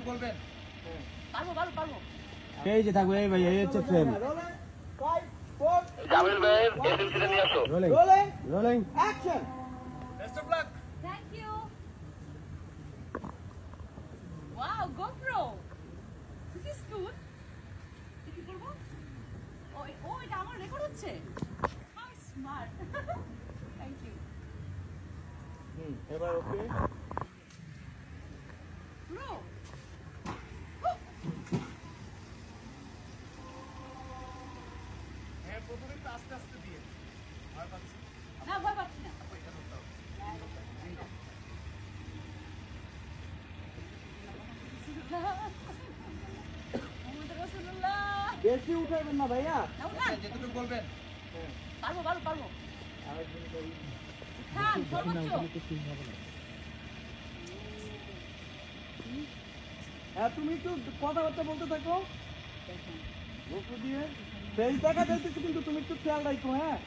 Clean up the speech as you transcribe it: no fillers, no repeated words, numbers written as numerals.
বলবেন? পারবো। এই যে থাকবে, এই ভাই, এই হচ্ছে ফ্রেম। জামিল ভাইয়ের এজেন্সিটা নিয়ে আসো। Rolling action. Best of luck. Thank you. Wow, GoPro. This is good. কি করব? ও এটা আমার রেকর্ড হচ্ছে। How smart. Thank you. এবার ওকে। Bro. হ্যাঁ, প্রথমে তো আস্তে আস্তে দিয়ে। আর পাচ্ছি। না, ভয় পাচ্ছি না। এটা ধরতে হবে। মোহাম্মদ রাসূলুল্লাহ। বেশি উঠাবেন না ভাইয়া। না, উঠান। যেটুকু বলবেন। পারবো। হ্যাঁ, সর্বোচ্চ। হ্যাঁ, তুমি একটু কথাবার্তা বলতে থাকো। দিয়ে ফেস দেখা যাইতেছে, কিন্তু তুমি একটু খেয়াল রাখো। হ্যাঁ।